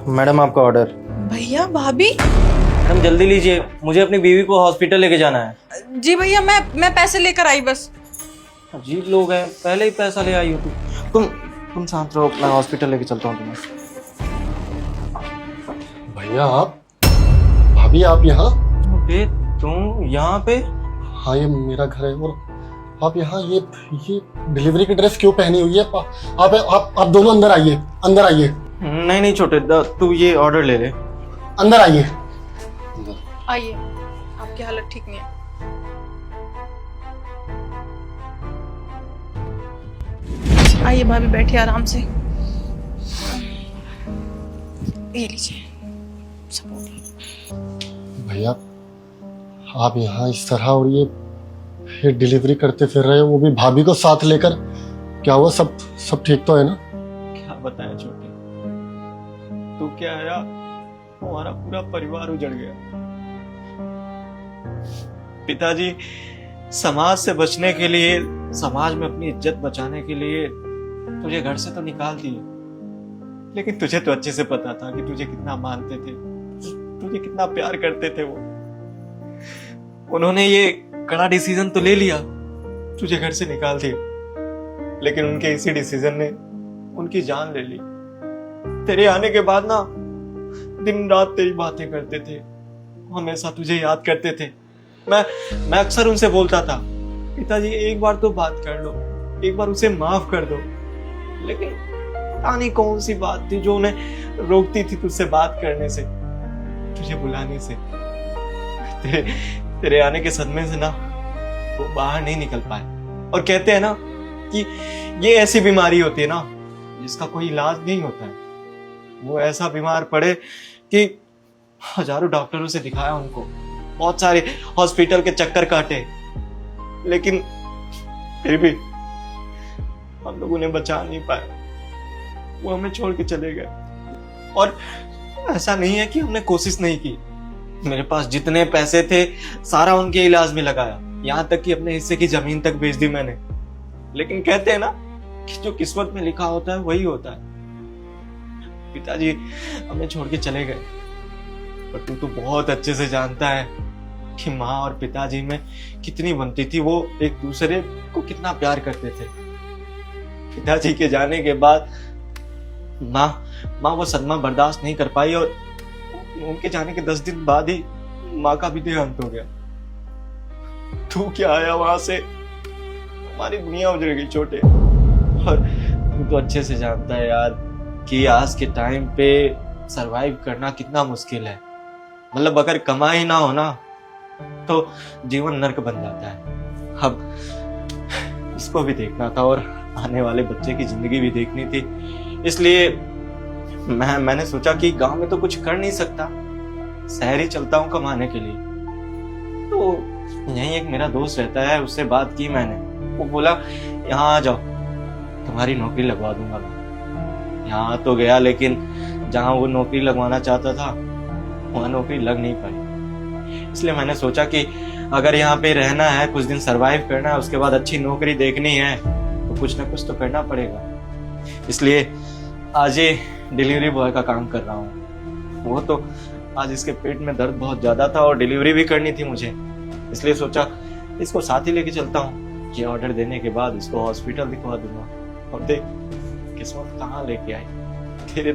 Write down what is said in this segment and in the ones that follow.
Madam आपका order. भैया भाभी। मैडम जल्दी लीजिए, मुझे अपनी बीवी को हॉस्पिटल लेके जाना है। जी भैया, मैं पैसे लेकर आई बस। अजीब लोग हैं, पहले ही पैसा ले आई हो तुम शांत रहो, मैं हॉस्पिटल लेके चलता हूँ तुम्हें। भैया आप, भाभी आप यहाँ? अबे तुम यहाँ पे? हाँ ये मेरा घर है। और आप यहाँ ये डिलीवरी की ड्रेस क्यों पहनी हुई है? आप दोनों अंदर आइए, अंदर आइए। नहीं छोटे, तू ये ऑर्डर ले ले। अंदर आइए। आइए, आपकी हालत ठीक नहीं है। आइए भाभी, बैठिए आराम से। ये लीजिए सपोर्ट। भैया आप यहाँ इस तरह, और ये डिलीवरी करते फिर रहे हो, वो भी भाभी को साथ लेकर। क्या हुआ, सब ठीक तो है ना? क्या बताया छोटे, तू क्या आया, हमारा पूरा परिवार उजड़ गया। पिताजी समाज से बचने के लिए, समाज में अपनी इज्जत बचाने के लिए तुझे घर से तो निकाल दिए, लेकिन तुझे तो अच्छे से पता था कि तुझे कितना मानते थे, तुझे कितना प्यार करते थे वो। उन्होंने ये कड़ा डिसीजन तो ले लिया, तुझे घर से निकाल दिया, लेकिन उनके इसी डिसीजन ने उनकी जान ले ली। तेरे आने के बाद ना दिन रात तेरी बातें करते थे, हमेशा तुझे याद करते थे। मैं अक्सर उनसे बोलता था, पिताजी एक बार तो बात कर लो, एक बार उसे माफ कर दो, लेकिन पता नहीं कौन सी बात थी जो उन्हें रोकती थी तुझसे बात करने से, तुझे बुलाने से। तेरे आने के सदमे से ना वो बाहर नहीं निकल पाए। और कहते हैं ना कि ये ऐसी बीमारी होती है ना जिसका कोई इलाज नहीं होता है। वो ऐसा बीमार पड़े कि हजारों डॉक्टरों से दिखाया उनको, बहुत सारे हॉस्पिटल के चक्कर काटे, लेकिन फिर भी हम लोग उन्हें बचा नहीं पाए। वो हमें छोड़ के चले गए। और ऐसा नहीं है कि हमने कोशिश नहीं की, मेरे पास जितने पैसे थे सारा उनके इलाज में लगाया, यहाँ तक कि अपने हिस्से की जमीन तक बेच दी मैंने। लेकिन कहते हैं ना कि जो किस्मत में लिखा होता है वही होता है। पिताजी हमें छोड़ के चले गए, पर तू तो बहुत अच्छे से जानता है कि माँ और पिताजी में कितनी बनती थी, वो एक दूसरे को कितना प्यार करते थे। पिताजी के जाने के बाद माँ वो सदमा बर्दाश्त नहीं कर पाई, और उनके जाने के 10 दिन बाद ही माँ का भी देहांत हो गया। तू क्या आया वहां से, हमारी दुनिया उजड़ गई छोटे। और तू तो अच्छे से जानता है यार कि आज के टाइम पे सरवाइव करना कितना मुश्किल है। मतलब अगर कमाई ना हो ना तो जीवन नर्क बन जाता है। अब इसको भी देखना था और आने वाले बच्चे की जिंदगी भी देखनी थी, इसलिए मैंने सोचा कि गांव में तो कुछ कर नहीं सकता, शहर ही चलता हूँ कमाने के लिए। तो यहीं एक मेरा दोस्त रहता है, उससे बात की मैंने। वो बोला यहाँ आ जाओ, तुम्हारी नौकरी लगवा दूंगा मैं। यहाँ तो गया, लेकिन जहाँ वो नौकरी लगवाना चाहता था वहाँ नौकरी लग नहीं पाई। इसलिए मैंने सोचा कि अगर यहाँ पे रहना है, कुछ दिन सरवाइव करना है, उसके बाद अच्छी नौकरी देखनी है, तो कुछ ना कुछ तो करना पड़ेगा। इसलिए आज ये डिलीवरी बॉय का काम कर रहा हूँ। वो तो आज इसके पेट में दर्द बहुत ज्यादा था और डिलीवरी भी करनी थी मुझे, इसलिए सोचा इसको साथ ही लेके चलता हूँ। ये ऑर्डर देने के बाद इसको हॉस्पिटल दिखवा दूंगा। और देख किस्मत कहाँ लेके आई, तेरे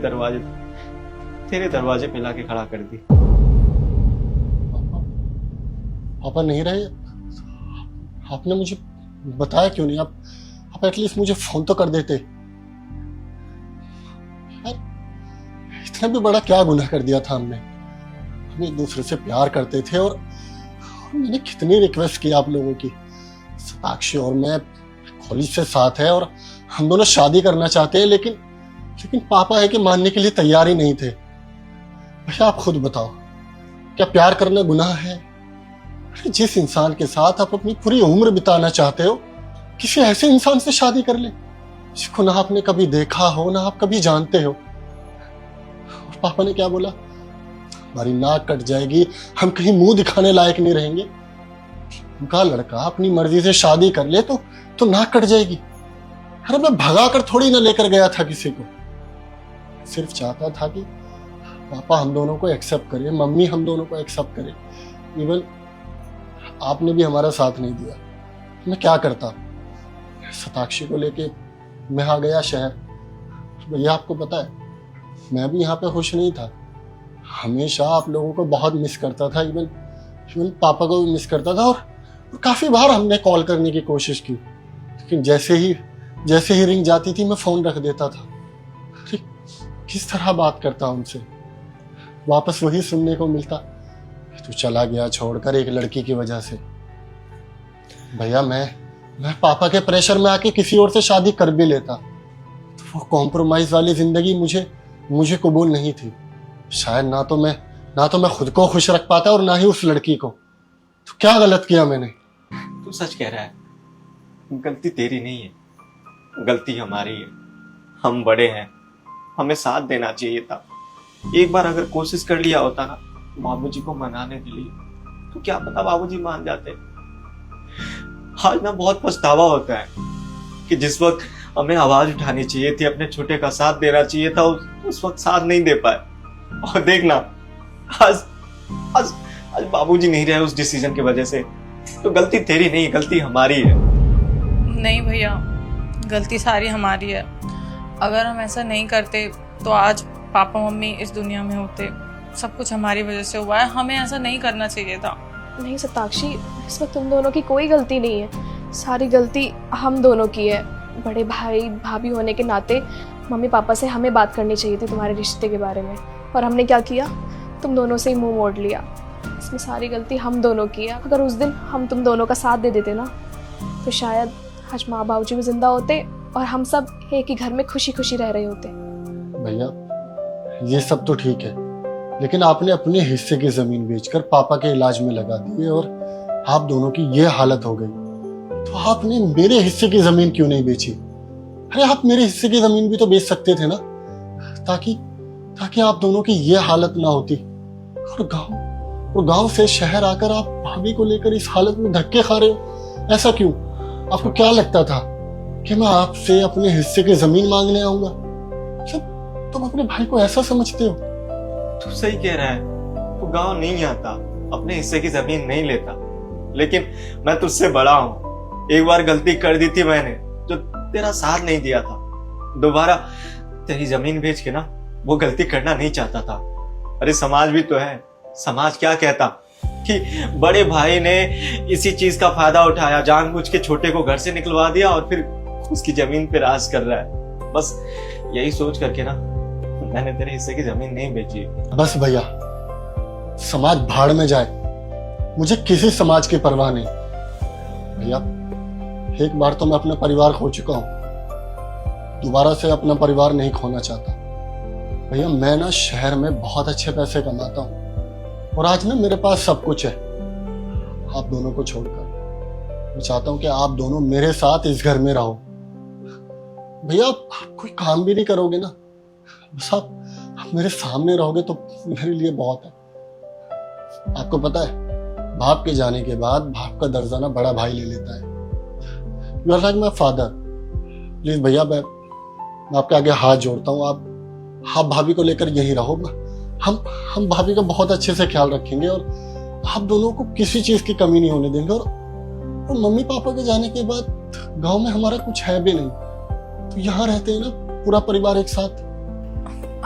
दरवाजे पे लाके खड़ा कर दी। पापा नहीं रहे? आपने मुझे बताया क्यों नहीं? आप एटलीस्ट मुझे फोन तो कर देते। इतना भी बड़ा क्या गुनाह कर दिया था हमने? हम एक दूसरे से प्यार करते थे, और मैंने कितनी रिक्वेस्ट की आप लोगों की। साक्षी और मैं कॉलेज से साथ है और हम दोनों शादी करना चाहते हैं, लेकिन पापा है कि मानने के लिए तैयार ही नहीं थे। भैया आप खुद बताओ, क्या प्यार करना गुनाह है? जिस इंसान के साथ आप अपनी पूरी उम्र बिताना चाहते हो, किसी ऐसे इंसान से शादी कर ले जिसको ना आपने कभी देखा हो, ना आप कभी जानते हो। और पापा ने क्या बोला? हमारी नाक कट जाएगी, हम कहीं मुंह दिखाने लायक नहीं रहेंगे। उनका लड़का अपनी मर्जी से शादी कर ले तो नाक कट जाएगी। अरे मैं भगा कर थोड़ी ना लेकर गया था किसी को, सिर्फ चाहता था कि पापा हम दोनों को एक्सेप्ट करे, मम्मी हम दोनों को एक्सेप्ट करे, इवन आपने भी हमारा साथ नहीं दिया, मैं क्या करता। शताक्षी को लेके मैं आ गया शहर। भैया आपको पता है मैं भी यहाँ पे खुश नहीं था, हमेशा आप लोगों को बहुत मिस करता था, इवन पापा को भी मिस करता था। और काफ़ी बार हमने कॉल करने की कोशिश की, लेकिन जैसे ही रिंग जाती थी मैं फ़ोन रख देता था। अरे किस तरह बात करता उनसे, वापस वही सुनने को मिलता, तू चला गया छोड़कर एक लड़की की वजह से। भैया मैं पापा के प्रेशर में आके किसी और से शादी कर भी लेता, तो वो कॉम्प्रोमाइज वाली जिंदगी मुझे कबूल नहीं थी। शायद ना तो मैं खुद को खुश रख पाता और ना ही उस लड़की को। तो क्या गलत किया मैंने? तू सच कह रहा है, गलती तेरी नहीं है, गलती हमारी है। हम बड़े हैं, हमें साथ देना चाहिए था। एक बार अगर कोशिश कर लिया होता ना बाबूजी को मनाने के लिए, तो क्या पता बाबूजी मान जाते। आज ना बहुत पछतावा होता है कि जिस वक्त हमें आवाज उठानी चाहिए थी, अपने छोटे का साथ देना चाहिए था, उस वक्त साथ नहीं दे पाए। और देखना आज बाबूजी नहीं रहे उस डिसीजन की वजह से। तो गलती तेरी नहीं, गलती हमारी है। नहीं भैया, गलती सारी हमारी है। अगर हम ऐसा नहीं करते तो आज पापा मम्मी इस दुनिया में होते। सब कुछ हमारी वजह से हुआ है, हमें ऐसा नहीं करना चाहिए था। नहीं शताक्षी, इसमें तुम दोनों की कोई गलती नहीं है, सारी गलती हम दोनों की है। बड़े भाई भाभी होने के नाते मम्मी पापा से हमें बात करनी चाहिए थी तुम्हारे रिश्ते के बारे में, और हमने क्या किया, तुम दोनों से ही मुंह मोड़ लिया। इसमें सारी गलती हम दोनों की है। अगर उस दिन हम तुम दोनों का साथ दे देते ना, तो शायद आज माँ बाबूजी भी जिंदा होते और हम सब एक ही घर में खुशी खुशी रह रहे होते। भैया ये सब तो ठीक है, लेकिन आपने अपने हिस्से की जमीन बेचकर पापा के इलाज में लगा दी और आप दोनों की ये हालत हो गई, तो आपने मेरे हिस्से की जमीन क्यों नहीं बेची? अरे आप मेरे हिस्से की जमीन भी तो बेच सकते थे ना, ताकि आप दोनों की ये हालत ना होती। और गांव से शहर आकर आप भाभी को लेकर इस हालत में धक्के खा रहे हो, ऐसा क्यों? आपको क्या लगता था कि मैं आपसे अपने हिस्से की जमीन मांगने आऊंगा? तुम अपने भाई को ऐसा समझते हो? तू सही कह रहा है, तू गांव नहीं आता, अपने हिस्से की जमीन नहीं लेता, लेकिन मैं तुझसे बड़ा हूं। एक बार गलती कर दी थी मैंने, जो तेरा साथ नहीं दिया था। दोबारा तेरी जमीन बेच के ना वो गलती करना नहीं चाहता था। अरे समाज भी तो है, समाज क्या कहता कि बड़े भाई ने इसी चीज का फायदा उठाया, जानबूझ के छोटे को घर से निकलवा दिया और फिर उसकी जमीन पे राज कर रहा है। बस यही सोच करके ना मैंने तेरे हिस्से की जमीन नहीं बेची। बस भैया, समाज भाड़ में जाए, मुझे किसी समाज की परवाह नहीं। भैया एक बार तो मैं अपना परिवार खो चुका हूं, दोबारा से अपना परिवार नहीं खोना चाहता। भैया मैं ना शहर में बहुत अच्छे पैसे कमाता हूं और आज ना मेरे पास सब कुछ है। आप दोनों को छोड़कर मैं चाहता हूं कि आप दोनों मेरे साथ इस घर में रहो। भैया आप कोई काम भी नहीं करोगे ना, बस आप मेरे सामने रहोगे तो मेरे लिए बहुत है। आपको पता है बाप के जाने के बाद बाप का दर्जा ना बड़ा भाई ले लेता है। You are like my father. Please भैया मैं आपके आगे हाथ जोड़ता हूँ, आप भाभी को लेकर यहीं रहो। हम भाभी का बहुत अच्छे से ख्याल रखेंगे और आप दोनों को किसी चीज की कमी नहीं होने देंगे। और मम्मी पापा के जाने के बाद गांव में हमारा कुछ है भी नहीं, तो यहाँ रहते हैं ना पूरा परिवार एक साथ।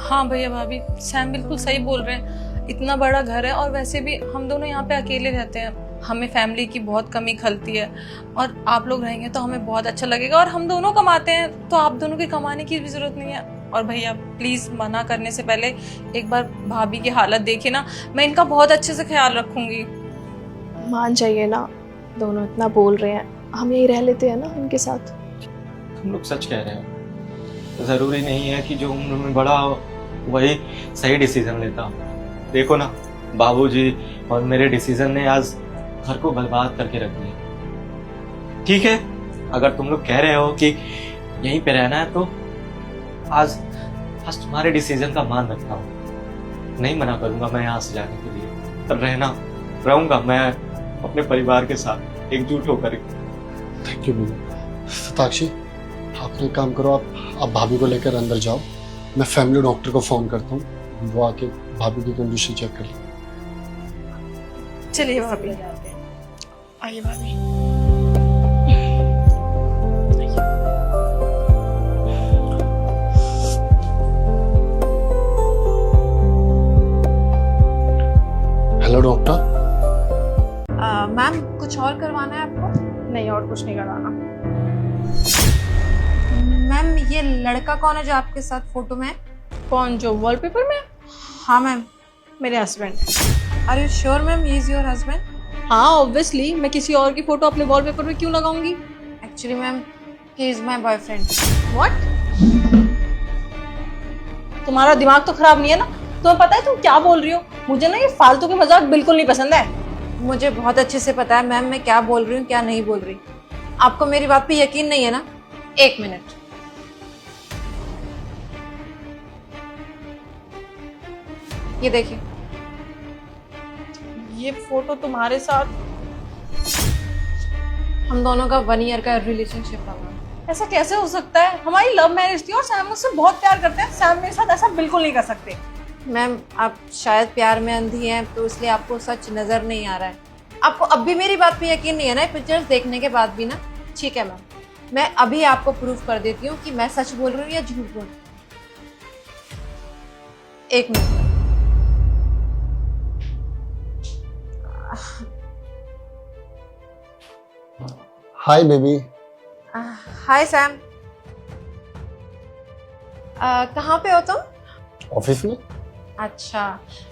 हाँ भैया भाभी, सैम बिल्कुल सही बोल रहे हैं। इतना बड़ा घर है और वैसे भी हम दोनों यहाँ पे अकेले रहते हैं, हमें फैमिली की बहुत कमी खलती है, और आप लोग रहेंगे तो हमें बहुत अच्छा लगेगा। और हम दोनों कमाते हैं तो आप दोनों के कमाने की भी जरूरत नहीं है। और भैया प्लीज मना करने से पहले एक बार भाभी की हालत देखिए ना, मैं इनका बहुत अच्छे से ख्याल रखूंगी। मान जाइए ना, दोनों इतना बोल रहे हैं, हम यही रह लेते हैं ना उनके साथ। तुम लोग सच कह रहे हो, जरूरी नहीं है कि जो उम्र में बड़ा हो वही सही डिसीजन लेता। देखो ना बाबूजी और मेरे डिसीजन ने आज घर को बर्बाद करके रख दिया। ठीक है, अगर तुम लोग कह रहे हो कि यहीं पे रहना है तो आज तुम्हारे डिसीजन का मान रखता हूँ। नहीं मना करूंगा मैं यहाँ से जाने के लिए, पर रहूंगा मैं अपने परिवार के साथ एकजुट होकर। थैंक यू भैया। शताक्षी आप एक काम करो, आप भाभी को लेकर अंदर जाओ, मैं फैमिली डॉक्टर को फोन करता हूँ, वो आके भाभी की कंडीशन चेक कर ले। चलिए भाभी, आइए भाभी। Hello doctor. मैम कुछ और करवाना है आपको? नहीं, और कुछ नहीं कराना। मैम ये लड़का कौन है जो आपके साथ फोटो में है? कौन, जो वॉलपेपर में? हाँ मैम। मेरे husband. Are you sure ma'am he is your husband? हाँ ऑब्वियसली, मैं किसी और की फोटो अपने वॉलपेपर में क्यों लगाऊंगी? Actually ma'am he is my boyfriend. What? तुम्हारा दिमाग तो खराब नहीं है ना? तुम्हें पता है तुम क्या बोल रही हो? मुझे ना ये फालतू के मजाक बिल्कुल नहीं पसंद है। मुझे बहुत अच्छे से पता है मैम मैं क्या बोल रही हूँ क्या नहीं बोल रही। आपको मेरी बात पे यकीन नहीं है ना? एक मिनट। ये देखिए, ये फोटो तुम्हारे साथ? हम दोनों का 1 ईयर का रिलेशनशिप रहा। ऐसा कैसे हो सकता है? हमारी लव मैरिज थी और सैम मुझसे बहुत प्यार करते हैं। सैम मेरे साथ ऐसा बिल्कुल नहीं कर सकते। मैम आप शायद प्यार में अंधी हैं तो इसलिए आपको सच नजर नहीं आ रहा है। आपको अब भी मेरी बात पे यकीन नहीं है ना पिक्चर्स देखने के बाद भी ना? ठीक है मैम, मैं अभी आपको प्रूफ कर देती हूँ कि मैं सच बोल रही हूँ या झूठ बोल रही हूँ। एक minute. Hi baby. Hi Sam. कहाँ पे हो तुम? ऑफिस में। अच्छा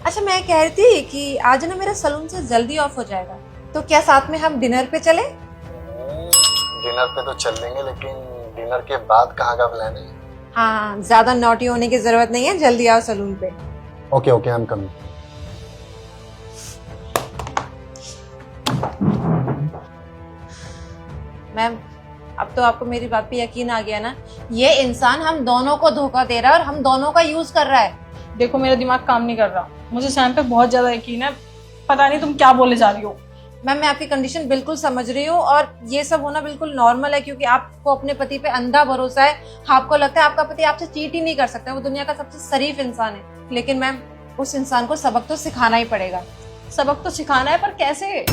अच्छा, मैं कह रही थी कि आज ना मेरा सलून से जल्दी ऑफ हो जाएगा, तो क्या साथ में हम डिनर पे चले? डिनर पे तो चल लेंगे, लेकिन डिनर के बाद कहाँ का प्लान है? हाँ, ज्यादा नॉटी होने की जरूरत नहीं है, जल्दी आओ सलून पे। Okay okay, I am coming. Ma'am अब तो आपको मेरी बात पे यकीन आ गया ना? ये इंसान हम दोनों को धोखा दे रहा है और हम दोनों का यूज कर रहा है। देखो मेरा दिमाग काम नहीं कर रहा। मुझे सैम पे बहुत ज्यादा यकीन है। पता नहीं तुम क्या बोले जा रही हो। मैम मैं आपकी कंडीशन बिल्कुल समझ रही हूँ और ये सब होना बिल्कुल नॉर्मल है, क्योंकि आपको अपने पति पे अंधा भरोसा है। आपको लगता है आपका पति आपसे चीट ही नहीं कर सकता, वो दुनिया का सबसे शरीफ इंसान है। लेकिन मैम उस इंसान को सबक तो सिखाना ही पड़ेगा। सबक तो सिखाना है, पर कैसे?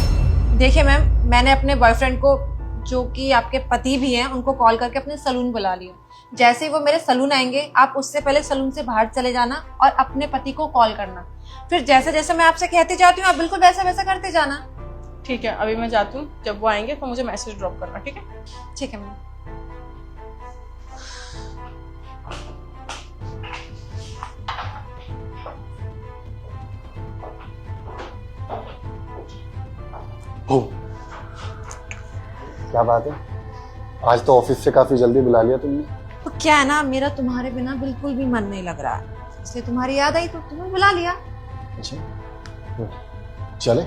देखिए मैम, मैंने अपने बॉयफ्रेंड को, जो कि आपके पति भी हैं, उनको कॉल करके अपने सलून बुला लिया। जैसे ही वो मेरे सलून आएंगे, आप उससे पहले सलून से बाहर चले जाना और अपने पति को कॉल करना। फिर जैसे जैसे मैं आपसे कहती जाती हूँ आप बिल्कुल वैसा वैसा करते जाना। ठीक है, अभी मैं जाती हूँ। जब वो आएंगे तो मुझे मैसेज ड्रॉप करना, ठीक है? ठीक है मैम। ओ, क्या बात है, आज तो ऑफिस से काफी जल्दी बुला लिया तुमने। तो क्या है ना, मेरा तुम्हारे बिना बिल्कुल भी मन नहीं लग रहा है, इसलिए तुम्हारी याद आई तो तुम्हें बुला लिया। अच्छा चले।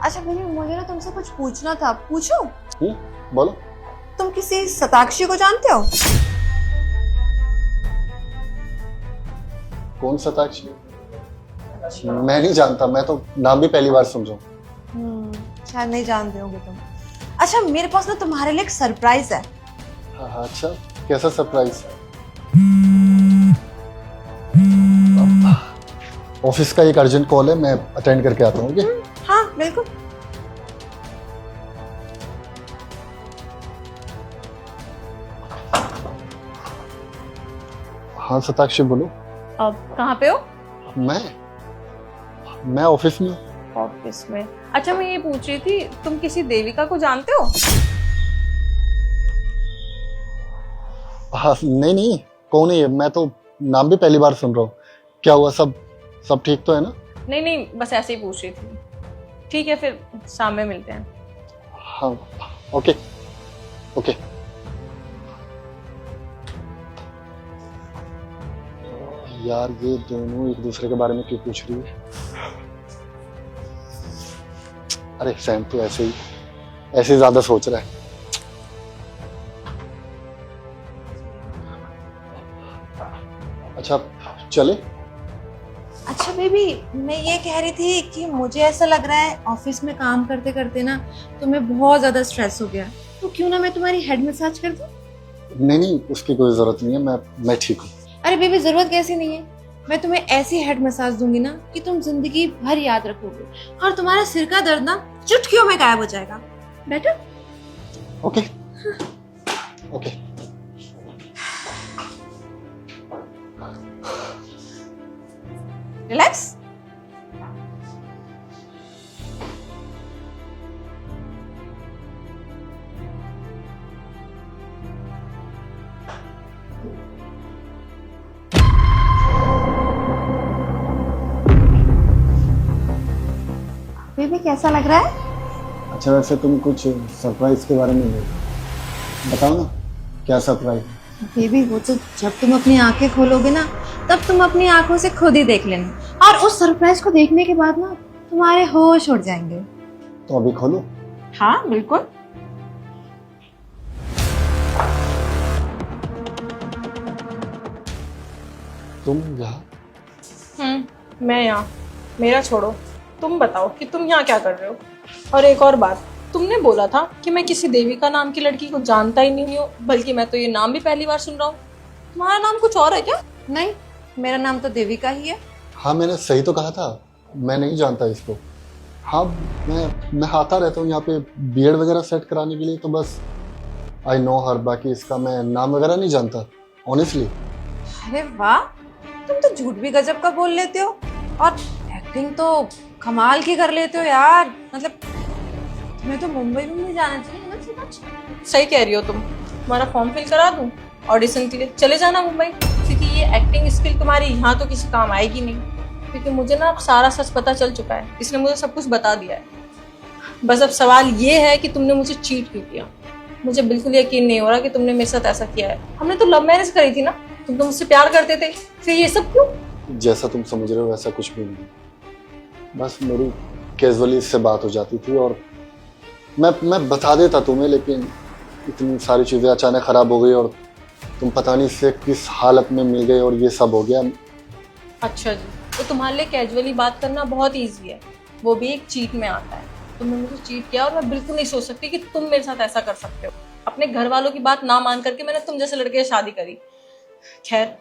अच्छा बेबी, मुझे ना तुमसे कुछ पूछना था। पूछूं? बोलो। तुम किसी शताक्षी को जानते हो? कौन शताक्षी? मैं नहीं जानता, मैं तो नाम भी पहली बार सुन रहा हूँ। शायद नहीं जानते होगे तुम। अच्छा मेरे पास ना तुम्हारे लिए एक सरप्राइज है। हाँ, अच्छा कैसा सरप्राइज? ऑफिस का एक अर्जेंट कॉल है, मैं अटेंड करके आता हूँ। हाँ बिल्कुल। हाँ शताक्षी बोलो। अब कहाँ पे हो? मैं ऑफिस में। ऑफिस में? अच्छा मैं ये पूछ रही थी, तुम किसी देविका को जानते हो? हाँ नहीं, कौन है ये? मैं तो नाम भी पहली बार सुन रहा हूँ। क्या हुआ, सब ठीक तो है ना? नहीं, बस ऐसे ही पूछ रही थी। ठीक है, फिर शाम में मिलते हैं। हाँ ओके। यार ये दोनों एक दूसरे के बारे में क्यों पूछ रही है? अरे सैम तो ऐसे ही ज्यादा सोच रहा है। अच्छा चले। अच्छा बेबी, मैं ये कह रही थी कि मुझे ऐसा लग रहा है ऑफिस में काम करते करते ना तुम्हें बहुत ज्यादा स्ट्रेस हो गया, तो क्यों ना मैं तुम्हारी हेड मसाज कर दूं? नहीं उसकी कोई जरूरत नहीं है, मैं ठीक हूँ। अरे बेबी जरूरत कैसी नहीं है, मैं तुम्हें ऐसी हेड मसाज दूंगी ना कि तुम जिंदगी भर याद रखोगे, और तुम्हारा सिर का दर्द ना चुटकियों में गायब हो जाएगा। Better? Okay okay. Relax. Baby कैसा लग रहा है? अच्छा, वैसे तुम कुछ सरप्राइज के बारे में बताओ ना, क्या सरप्राइज? बेबी वो तो जब तुम अपनी आंखें खोलोगे ना, तब तुम अपनी आंखों से खुद ही देख लेना, और उस सरप्राइज को देखने के बाद ना तुम्हारे होश उड़ जाएंगे। तो अभी खोलो। हाँ बिल्कुल। तुम यहाँ? मैं यहाँ। मेरा छोड़ो, तुम बताओ कि तुम यहाँ क्या कर रहे हो। और एक और बात, तुमने बोला था कि मैं किसी देविका नाम की लड़की को जानता ही नहीं हूँ, बल्कि मैं तो ये नाम भी पहली बार सुन रहा हूँ। तुम्हारा नाम कुछ और है क्या? नहीं, मेरा नाम तो देविका ही है। हाँ, मैंने सही तो कहा था, मैं नहीं जानता इसको। हाँ, मैं आता रहता हूँ यहाँ पे बीएड वगैरह सेट कराने के लिए, तो बस आई नो हर, बाकी इसका मैं नाम वगैरह नहीं जानता ऑनेस्टली। अरे वाह, तुम तो झूठ भी गजब का बोल लेते हो, और एक्टिंग तो कमाल की कर लेते हो यार। मतलब तुम्हें तो मुंबई में जाना चाहिए ना। सच सही कह रही हो तुम। तुम्हारा फॉर्म फिल करा दूँ ऑडिशन के लिए, चले जाना मुंबई, क्योंकि ये एक्टिंग स्किल तुम्हारी यहाँ तो किसी काम आएगी नहीं। क्योंकि मुझे ना अब सारा सच पता चल चुका है, इसने मुझे सब कुछ बता दिया है। बस अब सवाल ये है कि तुमने मुझे चीट क्यों किया। मुझे बिल्कुल यकीन नहीं हो रहा कि तुमने मेरे साथ ऐसा किया है। हमने तो लव मैरिज करी थी ना, तुम तो मुझसे प्यार करते थे, फिर ये सब क्यों? जैसा तुम समझ रहे हो वैसा कुछ भी नहीं, बस मेरी कैजुअली इससे बात हो जाती थी और मैं बता देता तुम्हें, लेकिन इतनी सारी चीज़ें अचानक ख़राब हो गई और तुम पता नहीं इससे किस हालत में मिल गए और ये सब हो गया। अच्छा जी, तो तुम्हारे लिए कैजुअली बात करना बहुत ईजी है, वो भी एक चीट में आता है। तुमने मुझे चीट किया और मैं बिल्कुल नहीं सोच सकती कि तुम मेरे साथ ऐसा कर सकते हो। अपने घर वालों की बात ना मान करके मैंने तुम जैसे लड़के से शादी करी। खैर,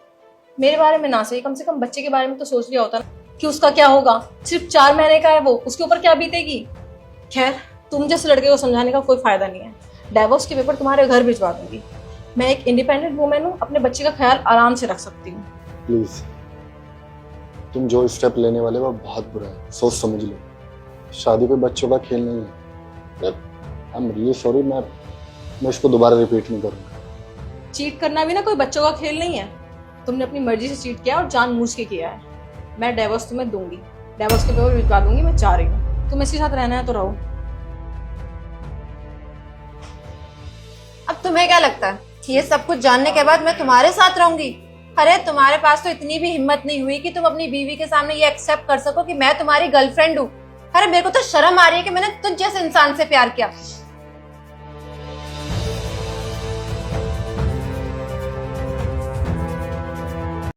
मेरे बारे में ना सही, कम से कम बच्चे के बारे में तो सोच लिया होता ना कि उसका क्या होगा। सिर्फ 4 महीने का है वो, उसके ऊपर क्या बीतेगी। खैर, तुम जैसे लड़के को समझाने का कोई फायदा नहीं है। डाइवोर्स के पेपर तुम्हारे घर भिजवा दूंगी। मैं एक इंडिपेंडेंट वुमेन हूँ, अपने बच्चे का ख्याल आराम से रख सकती हूँ। प्लीज़, तुम जो स्टेप लेने वाले वो बहुत बुरा है, सोच समझ लो। शादी कोई बच्चों का खेल नहीं है। आई एम रियली सॉरी, मैं इसको दोबारा रिपीट नहीं करूँगा। चीट करना भी ना कोई बच्चों का खेल नहीं है। तुमने अपनी मर्जी से चीट किया और जानबूझ के किया है। मैं डाइवोर्स तुम्हें दूंगी, डाइवोर्स के पेपर भिजवा दूंगी। मैं चाह रही हूँ, तुम इसके साथ रहना है तो रहो। अब तुम्हें क्या लगता है ये सब कुछ जानने के बाद मैं तुम्हारे साथ रहूंगी? अरे तुम्हारे पास तो इतनी भी हिम्मत नहीं हुई कि तुम अपनी बीवी के सामने ये एक्सेप्ट कर सको कि मैं तुम्हारी गर्लफ्रेंड हूँ। अरे मेरे को तो शर्म आ रही है कि मैंने तुझ जैसे इंसान से प्यार किया।